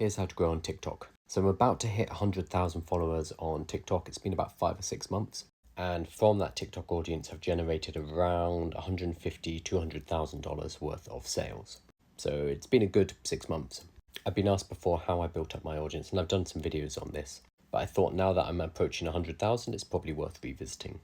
Here's how to grow on TikTok. So I'm about to hit 100,000 followers on TikTok. It's been about 5 or 6 months. And from that TikTok audience, I've generated around $150,000 to $200,000 worth of sales. So it's been a good 6 months. I've been asked before how I built up my audience, and I've done some videos on this. But I thought now that I'm approaching 100,000, it's probably worth revisiting.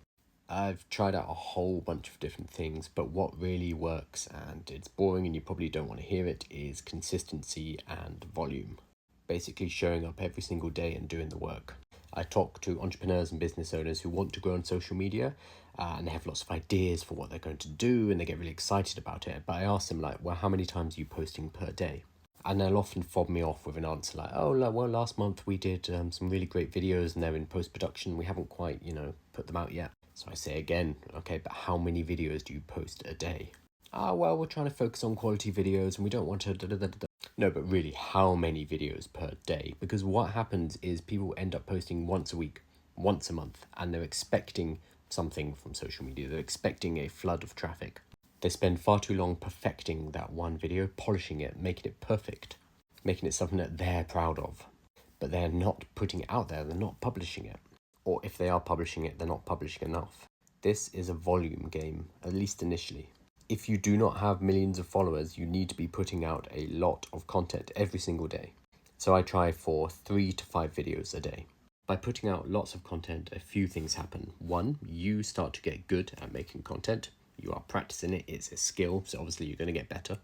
I've tried out a whole bunch of different things, but what really works, and it's boring and you probably don't want to hear it, is consistency and volume. Basically showing up every single day and doing the work. I talk to entrepreneurs and business owners who want to grow on social media and they have lots of ideas for what they're going to do and they get really excited about it. But I ask them well, how many times are you posting per day? And they'll often fob me off with an answer like, well, last month we did some really great videos and they're in post-production. We haven't quite, put them out yet. So I say again, okay, but how many videos do you post a day? Well, we're trying to focus on quality videos and we don't want to... No, but really, how many videos per day? Because what happens is people end up posting once a week, once a month, and they're expecting something from social media. They're expecting a flood of traffic. They spend far too long perfecting that one video, polishing it, making it perfect, making it something that they're proud of. But they're not putting it out there, they're not publishing it. Or if they are publishing it, they're not publishing enough. This is a volume game, at least initially. If you do not have millions of followers, you need to be putting out a lot of content every single day. So I try for 3 to 5 videos a day. By putting out lots of content, a few things happen. One, you start to get good at making content. You are practicing it, it's a skill, so obviously you're going to get better.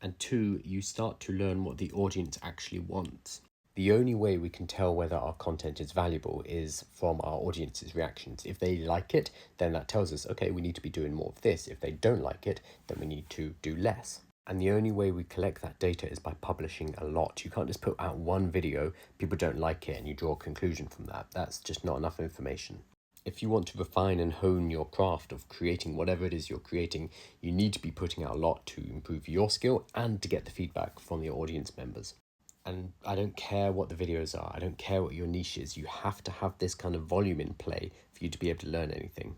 And 2, you start to learn what the audience actually wants. The only way we can tell whether our content is valuable is from our audience's reactions. If they like it, then that tells us, okay, we need to be doing more of this. If they don't like it, then we need to do less. And the only way we collect that data is by publishing a lot. You can't just put out one video, people don't like it, and you draw a conclusion from that. That's just not enough information. If you want to refine and hone your craft of creating whatever it is you're creating, you need to be putting out a lot to improve your skill and to get the feedback from your audience members. And I don't care what the videos are, I don't care what your niche is, you have to have this kind of volume in play for you to be able to learn anything.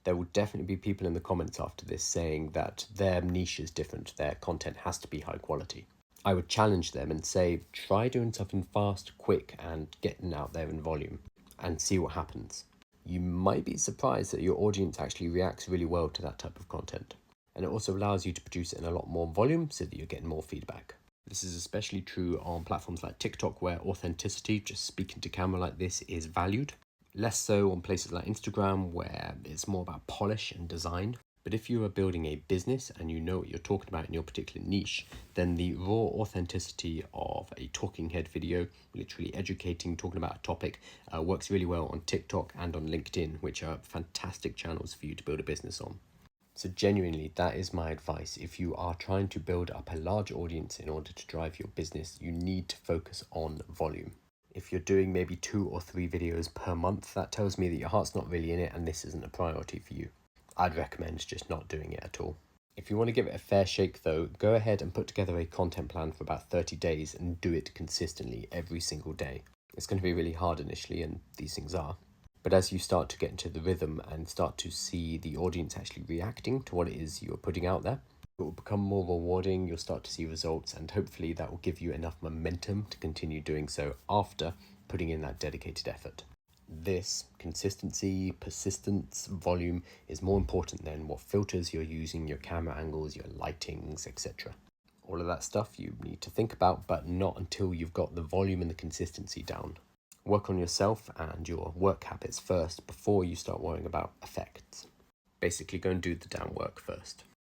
There will definitely be people in the comments after this saying that their niche is different, their content has to be high quality. I would challenge them and say, try doing something fast, quick, and getting out there in volume, and see what happens. You might be surprised that your audience actually reacts really well to that type of content. And it also allows you to produce it in a lot more volume so that you're getting more feedback. This is especially true on platforms like TikTok, where authenticity, just speaking to camera like this, is valued. Less so on places like Instagram, where it's more about polish and design. But if you are building a business and you know what you're talking about in your particular niche, then the raw authenticity of a talking head video, literally educating, talking about a topic, works really well on TikTok and on LinkedIn, which are fantastic channels for you to build a business on. So genuinely, that is my advice. If you are trying to build up a large audience in order to drive your business, you need to focus on volume. If you're doing maybe 2 or 3 videos per month, that tells me that your heart's not really in it and this isn't a priority for you. I'd recommend just not doing it at all. If you want to give it a fair shake though, go ahead and put together a content plan for about 30 days and do it consistently every single day. It's going to be really hard initially, and these things are. But as you start to get into the rhythm and start to see the audience actually reacting to what it is you're putting out there, it will become more rewarding, you'll start to see results, and hopefully that will give you enough momentum to continue doing so after putting in that dedicated effort. This consistency, persistence, volume is more important than what filters you're using, your camera angles, your lightings, etc. All of that stuff you need to think about, but not until you've got the volume and the consistency down. Work on yourself and your work habits first before you start worrying about effects. Basically, go and do the damn work first.